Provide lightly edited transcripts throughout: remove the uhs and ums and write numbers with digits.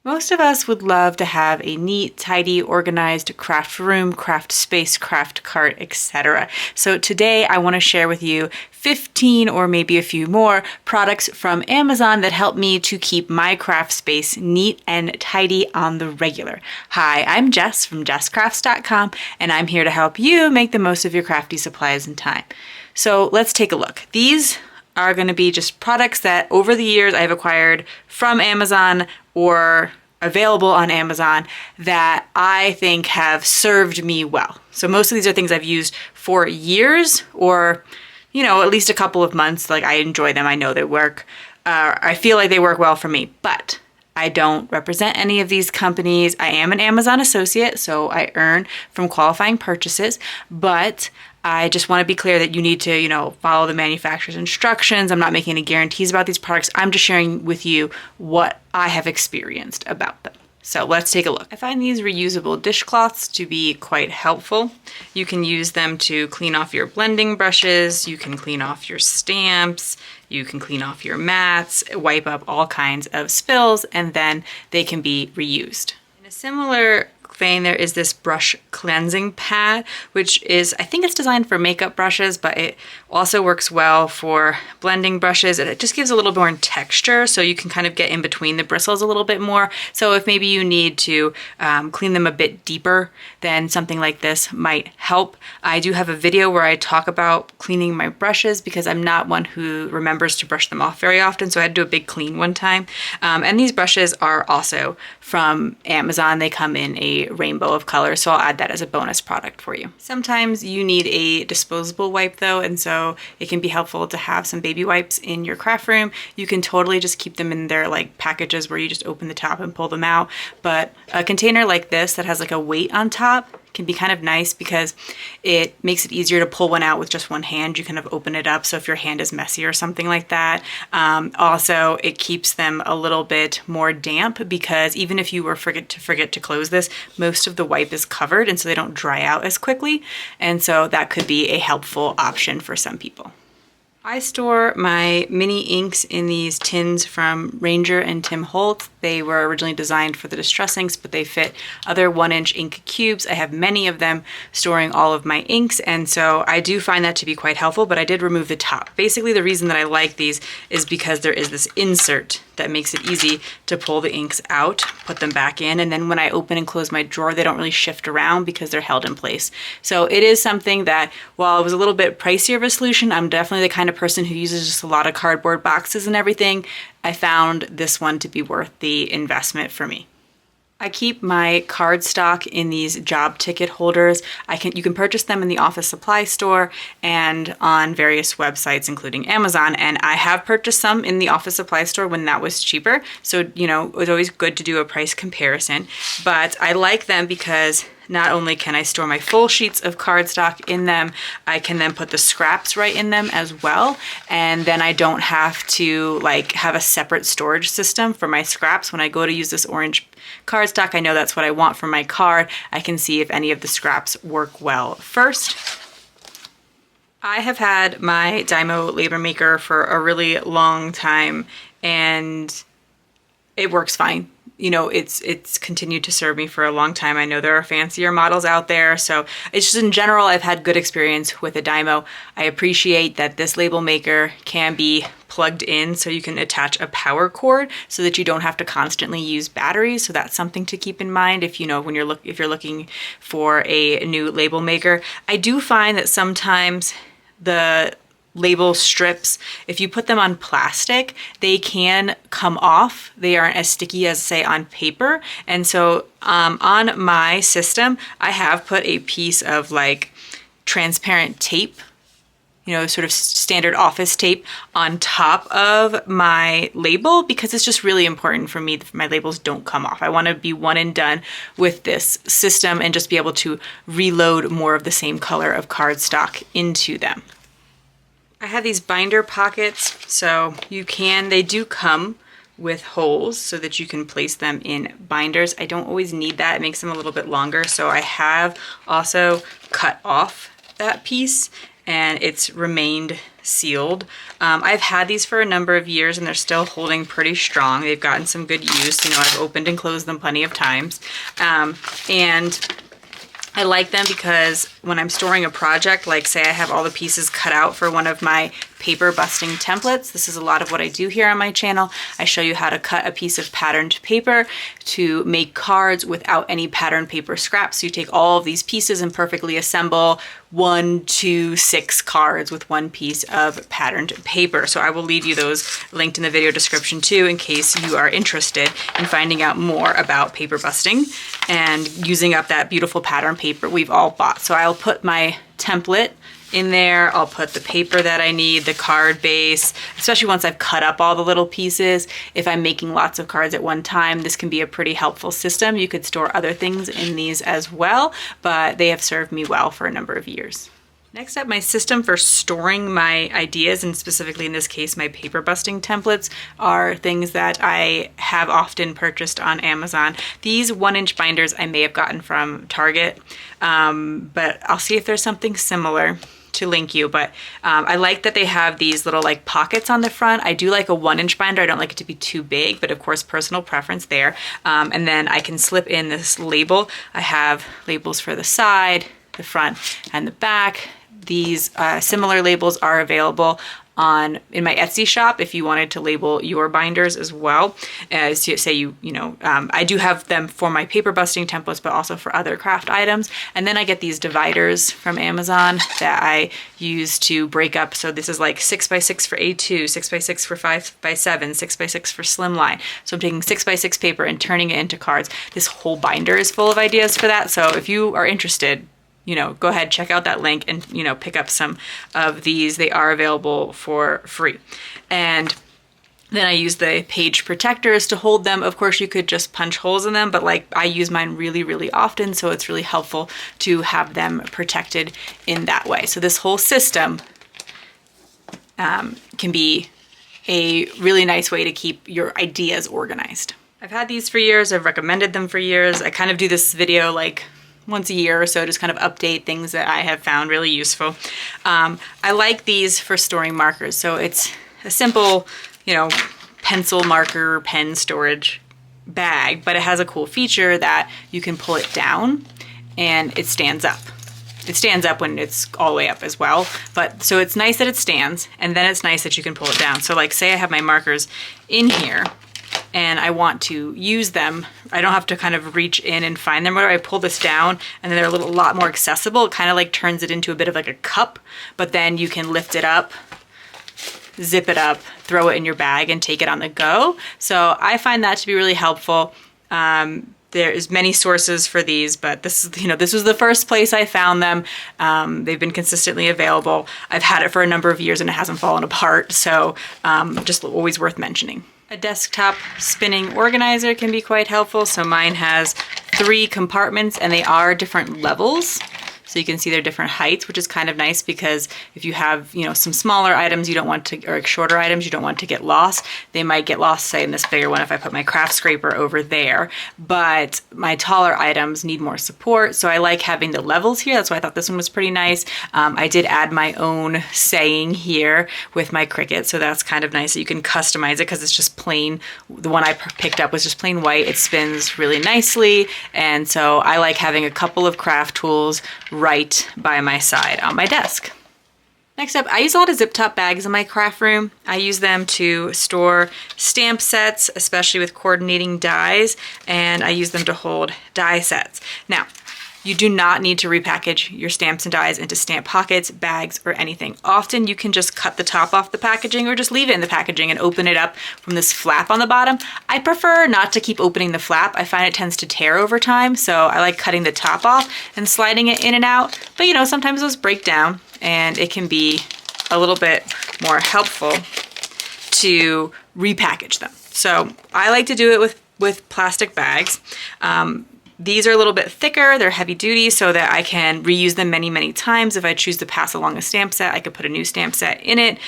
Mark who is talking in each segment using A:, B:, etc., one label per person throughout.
A: Most of us would love to have a neat, tidy, organized craft room, craft space, craft cart, etc. So today I want to share with you 15 or maybe a few more products from Amazon that help me to keep my craft space neat and tidy on the regular. Hi, I'm Jess from JessCrafts.com, and I'm here to help you make the most of your crafty supplies and time. So let's take a look. These are going to be just products that over the years I've acquired from Amazon or available on Amazon that I think have served me well. So most of these are things I've used for years or, at least a couple of months. Like, I enjoy them. I know they work. I feel like they work well for me, but I don't represent any of these companies. I am an Amazon associate, so I earn from qualifying purchases, but I just want to be clear that you need to, follow the manufacturer's instructions. I'm not making any guarantees about these products. I'm just sharing with you what I have experienced about them. So let's take a look. I find these reusable dishcloths to be quite helpful. You can use them to clean off your blending brushes, you can clean off your stamps, you can clean off your mats, wipe up all kinds of spills, and then they can be reused. In a similar vein, there is this brush cleansing pad, which is, I think it's designed for makeup brushes, but it also works well for blending brushes, and it just gives a little more texture, so you can kind of get in between the bristles a little bit more. So if maybe you need to clean them a bit deeper, then something like this might help. I do have a video where I talk about cleaning my brushes because I'm not one who remembers to brush them off very often, so I had to do a big clean one time. And these brushes are also from Amazon. They come in a rainbow of colors, so I'll add that as a bonus product for you. Sometimes you need a disposable wipe though, and so it can be helpful to have some baby wipes in your craft room. You can totally just keep them in their like packages where you just open the top and pull them out, but a container like this that has like a weight on top can be kind of nice because it makes it easier to pull one out with just one hand. You kind of open it up, so if your hand is messy or something like that. Also, it keeps them a little bit more damp because even if you were forget to close this, most of the wipe is covered, and so they don't dry out as quickly. And so that could be a helpful option for some people. I store my mini inks in these tins from Ranger and Tim Holtz. They were originally designed for the distress inks, but they fit other 1-inch ink cubes. I have many of them storing all of my inks, and so I do find that to be quite helpful, but I did remove the top. Basically, the reason that I like these is because there is this insert that makes it easy to pull the inks out, put them back in, and then when I open and close my drawer, they don't really shift around because they're held in place. So it is something that, while it was a little bit pricier of a solution, I'm definitely the kind of person who uses just a lot of cardboard boxes and everything. I found this one to be worth the investment for me. I keep my card stock in these job ticket holders. You can purchase them in the office supply store and on various websites, including Amazon. And I have purchased some in the office supply store when that was cheaper. So, it was always good to do a price comparison. But I like them because not only can I store my full sheets of cardstock in them, I can then put the scraps right in them as well. And then I don't have to have a separate storage system for my scraps. When I go to use this orange cardstock, I know that's what I want for my card. I can see if any of the scraps work well first. I have had my Dymo label maker for a really long time, and it works fine. It's continued to serve me for a long time. I know there are fancier models out there, so it's just in general, I've had good experience with a Dymo. I appreciate that this label maker can be plugged in, so you can attach a power cord so that you don't have to constantly use batteries. So that's something to keep in mind if if you're looking for a new label maker. I do find that sometimes the label strips, if you put them on plastic, they can come off. They aren't as sticky as, say, on paper. And so on my system, I have put a piece of transparent tape, sort of standard office tape on top of my label because it's just really important for me that my labels don't come off. I want to be one and done with this system and just be able to reload more of the same color of cardstock into them. I have these binder pockets, so they do come with holes so that you can place them in binders. I don't always need that. It makes them a little bit longer, so I have also cut off that piece, and it's remained sealed. I've had these for a number of years and they're still holding pretty strong. They've gotten some good use. You know, I've opened and closed them plenty of times. And I like them because when I'm storing a project, like say I have all the pieces cut out for one of my paper busting templates. This is a lot of what I do here on my channel. I show you how to cut a piece of patterned paper to make cards without any patterned paper scraps. So you take all of these pieces and perfectly assemble 1, 2, 6 cards with one piece of patterned paper. So I will leave you those linked in the video description too, in case you are interested in finding out more about paper busting and using up that beautiful pattern paper we've all bought. So I'll put my template in there. I'll put the paper that I need, the card base, especially once I've cut up all the little pieces. If I'm making lots of cards at one time, this can be a pretty helpful system. You could store other things in these as well, but they have served me well for a number of years. Next up, my system for storing my ideas, and specifically in this case, my paper busting templates, are things that I have often purchased on Amazon. These 1-inch binders I may have gotten from Target, but I'll see if there's something similar to link you. But I like that they have these little like pockets on the front. I do like a 1-inch binder. I don't like it to be too big, but of course personal preference there. And then I can slip in this label. I have labels for the side, the front, and the back. These similar labels are available in my Etsy shop if you wanted to label your binders as well. As you say, I do have them for my paper busting templates, but also for other craft items. And then I get these dividers from Amazon that I use to break up. So this is like 6x6 for A2, 6x6 for 5x7, 6x6 for slimline. So I'm taking 6x6 paper and turning it into cards. This whole binder is full of ideas for that. So if you are interested, go ahead, check out that link and, pick up some of these. They are available for free. And then I use the page protectors to hold them. Of course, you could just punch holes in them, but like I use mine really, really often. So it's really helpful to have them protected in that way. So this whole system can be a really nice way to keep your ideas organized. I've had these for years. I've recommended them for years. I kind of do this video like once a year or so, just kind of update things that I have found really useful. I like these for storing markers. So it's a simple, pencil, marker, pen storage bag, but it has a cool feature that you can pull it down and it stands up. It stands up when it's all the way up as well. But so it's nice that it stands, and then it's nice that you can pull it down. So like say I have my markers in here and I want to use them, I don't have to kind of reach in and find them. Where I pull this down and then they're a lot more accessible. It kind of like turns it into a bit of like a cup, but then you can lift it up, zip it up, throw it in your bag and take it on the go. So I find that to be really helpful. There's many sources for these, but this was the first place I found them. They've been consistently available. I've had it for a number of years and it hasn't fallen apart. So just always worth mentioning. A desktop spinning organizer can be quite helpful. So mine has 3 compartments and they are different levels. So you can see they're different heights, which is kind of nice because if you have, some smaller items you don't want to, or shorter items you don't want to get lost, they might get lost, say in this bigger one if I put my craft scraper over there. But my taller items need more support, so I like having the levels here. That's why I thought this one was pretty nice. I did add my own saying here with my Cricut, so that's kind of nice that you can customize it because it's just plain. The one I picked up was just plain white. It spins really nicely, and so I like having a couple of craft tools right by my side on my desk. Next up, I use a lot of zip top bags in my craft room. I use them to store stamp sets, especially with coordinating dies, and I use them to hold die sets. Now, you do not need to repackage your stamps and dies into stamp pockets, bags, or anything. Often you can just cut the top off the packaging or just leave it in the packaging and open it up from this flap on the bottom. I prefer not to keep opening the flap. I find it tends to tear over time, so I like cutting the top off and sliding it in and out. But sometimes those break down and it can be a little bit more helpful to repackage them. So I like to do it with plastic bags. These are a little bit thicker, they're heavy duty, so that I can reuse them many, many times. If I choose to pass along a stamp set, I could put a new stamp set in it.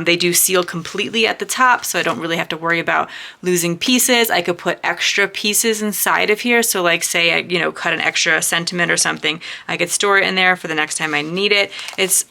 A: They do seal completely at the top, so I don't really have to worry about losing pieces. I could put extra pieces inside of here. So like say I, cut an extra sentiment or something, I could store it in there for the next time I need it. It's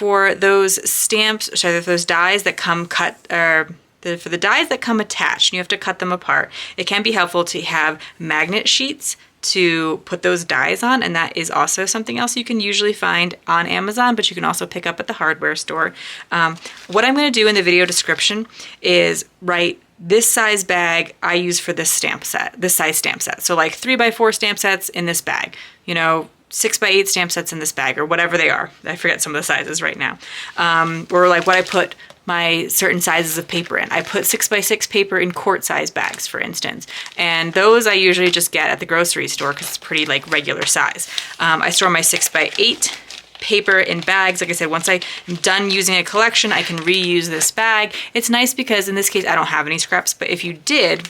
A: for those stamps, sorry, those dies that come cut, or for the dies that come attached, and you have to cut them apart, it can be helpful to have magnet sheets to put those dies on, and that is also something else you can usually find on Amazon, but you can also pick up at the hardware store. What I'm going to do in the video description is write this size bag I use for this stamp set, this size stamp set. So like 3x4 stamp sets in this bag, you know, 6x8 stamp sets in this bag, or whatever they are. I forget some of the sizes right now. Or like what I put my certain sizes of paper in. I put 6x6 paper in quart size bags, for instance. And those I usually just get at the grocery store because it's pretty like regular size. I store my 6x8 paper in bags. Like I said, once I'm done using a collection, I can reuse this bag. It's nice because in this case, I don't have any scraps, but if you did,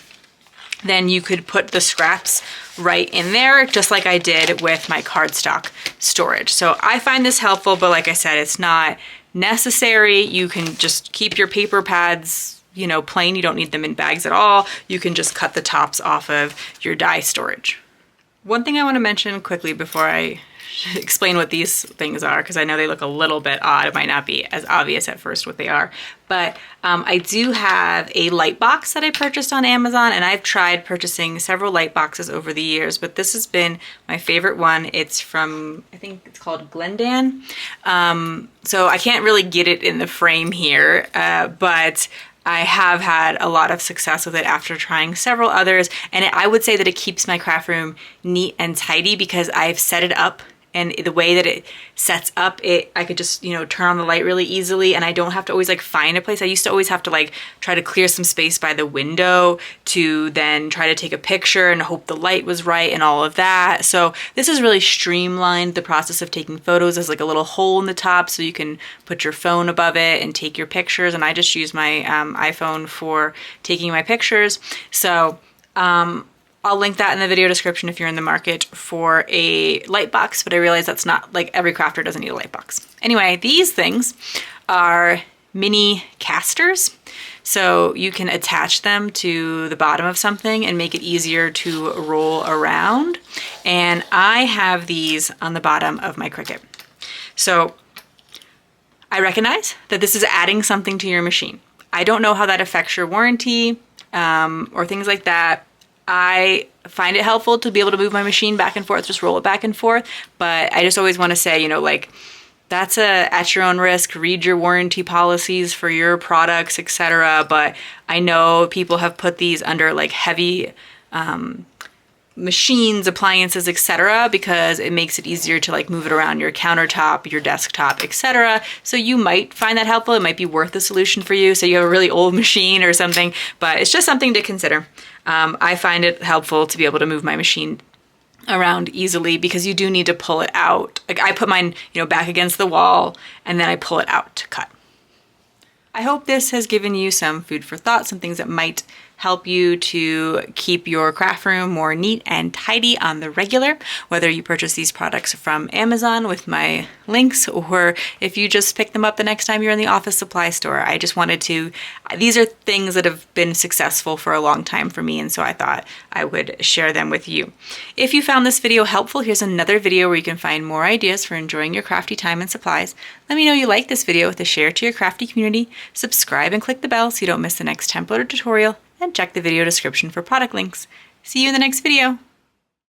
A: then you could put the scraps right in there, just like I did with my cardstock storage. So I find this helpful, but like I said, it's not necessary. You can just keep your paper pads, you know, plain. You don't need them in bags at all. You can just cut the tops off of your die storage. One thing I want to mention quickly before I explain what these things are, because I know they look a little bit odd. It might not be as obvious at first what they are, but I do have a light box that I purchased on Amazon, and I've tried purchasing several light boxes over the years, but this has been my favorite one. It's from, I think it's called Glendan. So I can't really get it in the frame here, but I have had a lot of success with it after trying several others, and I would say that it keeps my craft room neat and tidy because I've set it up, and the way that it sets up, I could just, you know, turn on the light really easily, and I don't have to always like find a place. I used to always have to like try to clear some space by the window to then try to take a picture and hope the light was right and all of that. So this has really streamlined the process of taking photos. There's like a little hole in the top so you can put your phone above it and take your pictures, and I just use my iPhone for taking my pictures. So I'll link that in the video description if you're in the market for a light box, but I realize that's not, like, every crafter doesn't need a light box. Anyway, these things are mini casters, so you can attach them to the bottom of something and make it easier to roll around. And I have these on the bottom of my Cricut. So I recognize that this is adding something to your machine. I don't know how that affects your warranty or things like that. I find it helpful to be able to move my machine back and forth, just roll it back and forth. But I just always want to say, you know, like, that's at your own risk. Read your warranty policies for your products, etc. But I know people have put these under like heavy machines, appliances, etc. because it makes it easier to like move it around your countertop, your desktop, etc. So you might find that helpful. It might be worth the solution for you. So you have a really old machine or something, but it's just something to consider. I find it helpful to be able to move my machine around easily because you do need to pull it out. Like I put mine, you know, back against the wall and then I pull it out to cut. I hope this has given you some food for thought, some things that might help you to keep your craft room more neat and tidy on the regular, whether you purchase these products from Amazon with my links or if you just pick them up the next time you're in the office supply store. I just wanted to, these are things that have been successful for a long time for me, and so I thought I would share them with you. If you found this video helpful, here's another video where you can find more ideas for enjoying your crafty time and supplies. Let me know you like this video with a share to your crafty community, subscribe and click the bell so you don't miss the next template or tutorial, and check the video description for product links. See you in the next video.